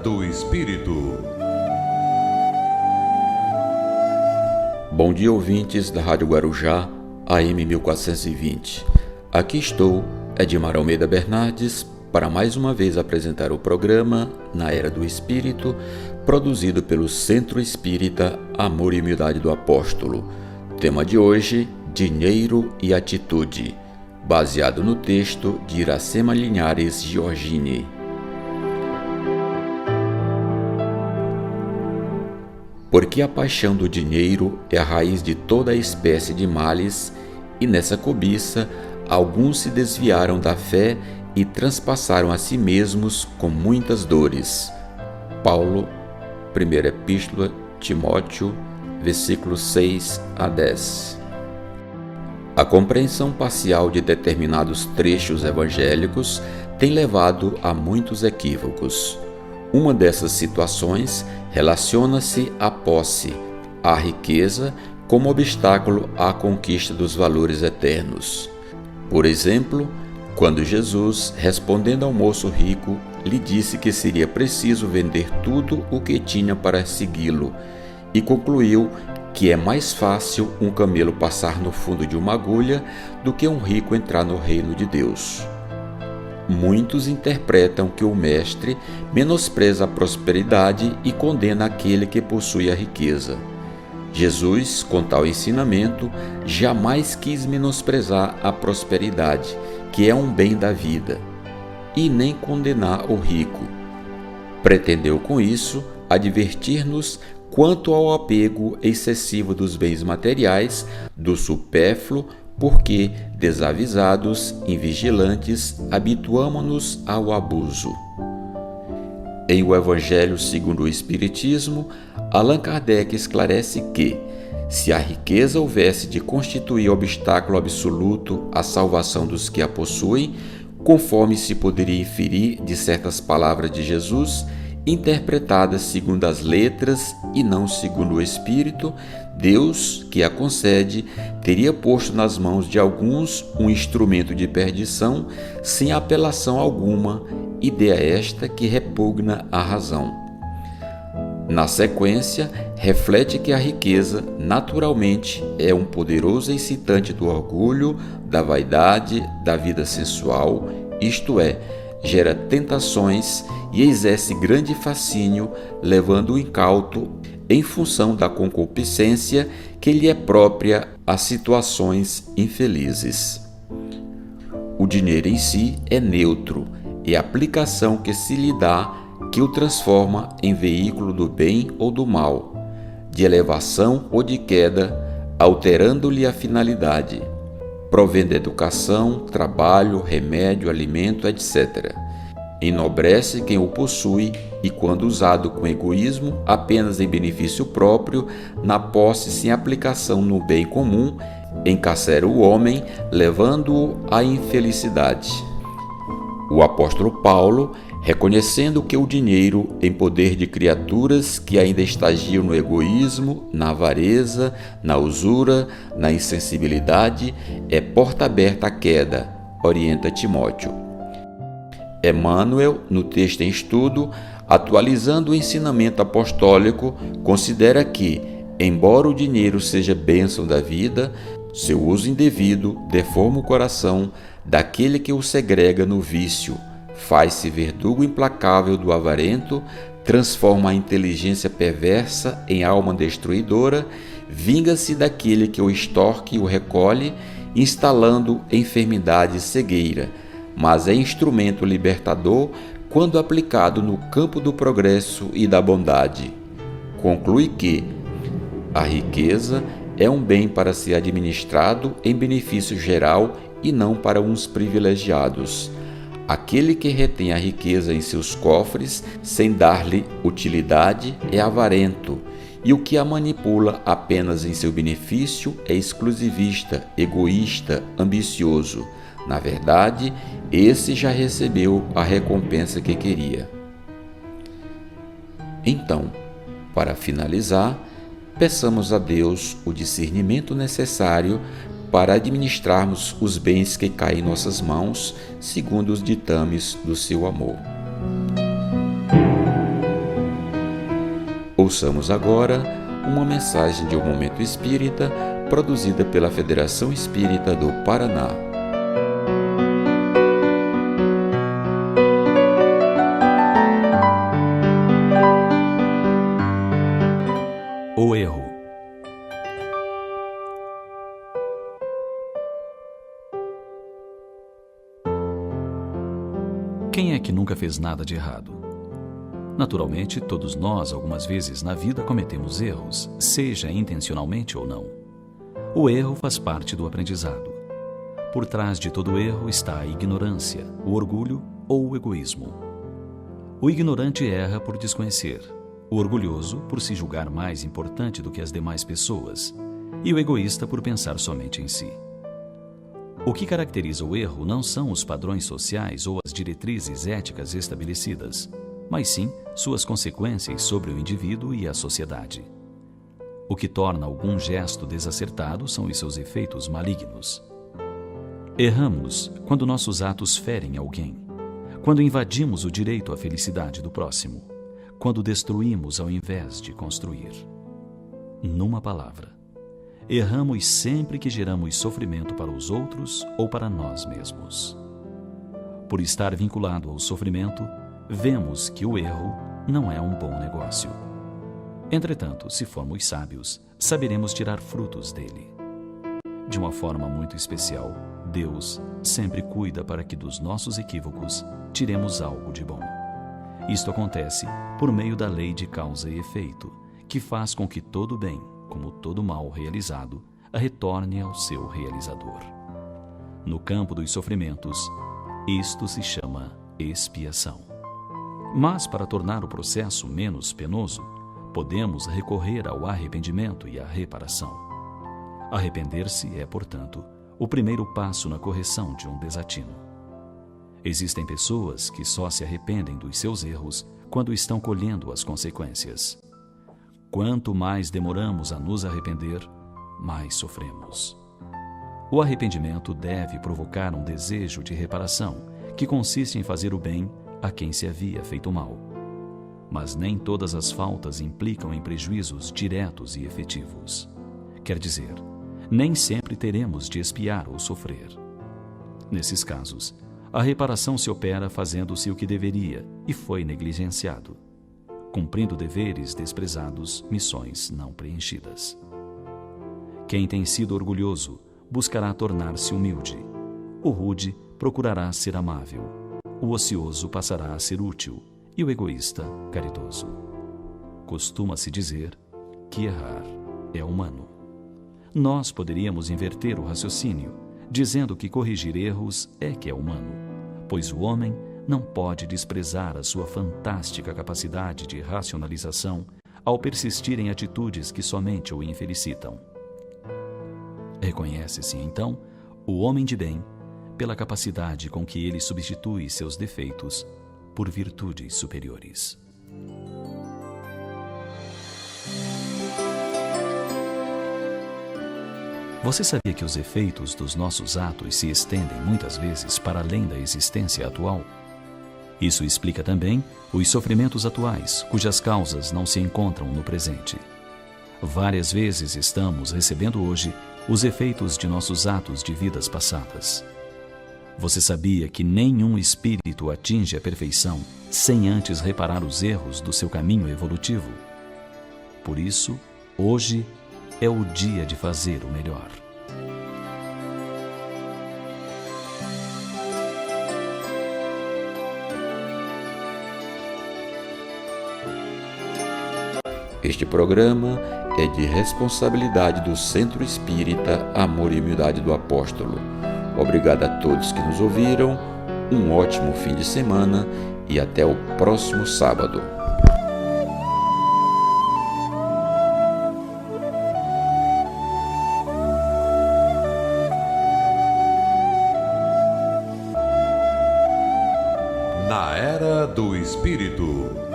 do Espírito. Bom dia, ouvintes da Rádio Guarujá, AM 1420. Aqui estou, Edmar Almeida Bernardes, para mais uma vez apresentar o programa Na Era do Espírito, produzido pelo Centro Espírita Amor e Humildade do Apóstolo. Tema de hoje, dinheiro e atitude, baseado no texto de Iracema Linhares Giorgini. Porque a paixão do dinheiro é a raiz de toda a espécie de males, e nessa cobiça alguns se desviaram da fé e transpassaram a si mesmos com muitas dores. Paulo, 1ª Epístola, Timóteo, versículos 6 a 10. A compreensão parcial de determinados trechos evangélicos tem levado a muitos equívocos. Uma dessas situações relaciona-se à posse, à riqueza, como obstáculo à conquista dos valores eternos. Por exemplo, quando Jesus, respondendo ao moço rico, lhe disse que seria preciso vender tudo o que tinha para segui-lo, e concluiu que é mais fácil um camelo passar no fundo de uma agulha do que um rico entrar no reino de Deus. Muitos interpretam que o mestre menospreza a prosperidade e condena aquele que possui a riqueza. Jesus, com tal ensinamento, jamais quis menosprezar a prosperidade, que é um bem da vida, e nem condenar o rico. Pretendeu com isso advertir-nos quanto ao apego excessivo dos bens materiais, do supérfluo, porque, desavisados, invigilantes, habituamo-nos ao abuso. Em O Evangelho segundo o Espiritismo, Allan Kardec esclarece que, se a riqueza houvesse de constituir obstáculo absoluto à salvação dos que a possuem, conforme se poderia inferir de certas palavras de Jesus, interpretadas segundo as letras e não segundo o Espírito, Deus, que a concede, teria posto nas mãos de alguns um instrumento de perdição sem apelação alguma, ideia esta que repugna à razão. Na sequência, reflete que a riqueza, naturalmente, é um poderoso excitante do orgulho, da vaidade, da vida sensual, isto é, gera tentações e exerce grande fascínio, levando o incauto em função da concupiscência que lhe é própria a situações infelizes. O dinheiro em si é neutro, é a aplicação que se lhe dá que o transforma em veículo do bem ou do mal, de elevação ou de queda, alterando-lhe a finalidade, provendo educação, trabalho, remédio, alimento, etc. Enobrece quem o possui e, quando usado com egoísmo, apenas em benefício próprio, na posse sem aplicação no bem comum, encarcera o homem, levando-o à infelicidade. O apóstolo Paulo, reconhecendo que o dinheiro, em poder de criaturas que ainda estagiam no egoísmo, na avareza, na usura, na insensibilidade, é porta aberta à queda, orienta Timóteo. Emmanuel, no texto em estudo, atualizando o ensinamento apostólico, considera que, embora o dinheiro seja bênção da vida, seu uso indevido deforma o coração daquele que o segrega no vício, faz-se verdugo implacável do avarento, transforma a inteligência perversa em alma destruidora, vinga-se daquele que o extorque e o recolhe, instalando enfermidade e cegueira, mas é instrumento libertador quando aplicado no campo do progresso e da bondade. Conclui que a riqueza é um bem para ser administrado em benefício geral e não para uns privilegiados. Aquele que retém a riqueza em seus cofres sem dar-lhe utilidade é avarento, e o que a manipula apenas em seu benefício é exclusivista, egoísta, ambicioso. Na verdade, esse já recebeu a recompensa que queria. Então, para finalizar, peçamos a Deus o discernimento necessário para administrarmos os bens que caem em nossas mãos, segundo os ditames do seu amor. Ouçamos agora uma mensagem de um momento espírita produzida pela Federação Espírita do Paraná. O erro. Quem é que nunca fez nada de errado? Naturalmente, todos nós, algumas vezes na vida, cometemos erros, seja intencionalmente ou não. O erro faz parte do aprendizado. Por trás de todo erro está a ignorância, o orgulho ou o egoísmo. O ignorante erra por desconhecer, o orgulhoso por se julgar mais importante do que as demais pessoas, e o egoísta por pensar somente em si. O que caracteriza o erro não são os padrões sociais ou as diretrizes éticas estabelecidas, mas sim suas consequências sobre o indivíduo e a sociedade. O que torna algum gesto desacertado são os seus efeitos malignos. Erramos quando nossos atos ferem alguém, quando invadimos o direito à felicidade do próximo, quando destruímos ao invés de construir. Numa palavra, erramos sempre que geramos sofrimento para os outros ou para nós mesmos. Por estar vinculado ao sofrimento, vemos que o erro não é um bom negócio. Entretanto, se formos sábios, saberemos tirar frutos dele. De uma forma muito especial, Deus sempre cuida para que dos nossos equívocos tiremos algo de bom. Isto acontece por meio da lei de causa e efeito, que faz com que todo bem, como todo mal realizado, retorne ao seu realizador. No campo dos sofrimentos, isto se chama expiação. Mas, para tornar o processo menos penoso, podemos recorrer ao arrependimento e à reparação. Arrepender-se é, portanto, o primeiro passo na correção de um desatino. Existem pessoas que só se arrependem dos seus erros quando estão colhendo as consequências. Quanto mais demoramos a nos arrepender, mais sofremos. O arrependimento deve provocar um desejo de reparação, que consiste em fazer o bem a quem se havia feito mal. Mas nem todas as faltas implicam em prejuízos diretos e efetivos. Quer dizer, nem sempre teremos de expiar ou sofrer. Nesses casos, a reparação se opera fazendo-se o que deveria e foi negligenciado, cumprindo deveres desprezados, missões não preenchidas. Quem tem sido orgulhoso buscará tornar-se humilde. O rude procurará ser amável. O ocioso passará a ser útil e o egoísta, caridoso. Costuma-se dizer que errar é humano. Nós poderíamos inverter o raciocínio, dizendo que corrigir erros é que é humano, pois o homem não pode desprezar a sua fantástica capacidade de racionalização ao persistir em atitudes que somente o infelicitam. Reconhece-se, então, o homem de bem pela capacidade com que ele substitui seus defeitos por virtudes superiores. Você sabia que os efeitos dos nossos atos se estendem muitas vezes para além da existência atual? Isso explica também os sofrimentos atuais, cujas causas não se encontram no presente. Várias vezes estamos recebendo hoje os efeitos de nossos atos de vidas passadas. Você sabia que nenhum espírito atinge a perfeição sem antes reparar os erros do seu caminho evolutivo? Por isso, hoje é o dia de fazer o melhor. Este programa é de responsabilidade do Centro Espírita Amor e Humildade do Apóstolo. Obrigado a todos que nos ouviram, um ótimo fim de semana e até o próximo sábado. Na Era do Espírito.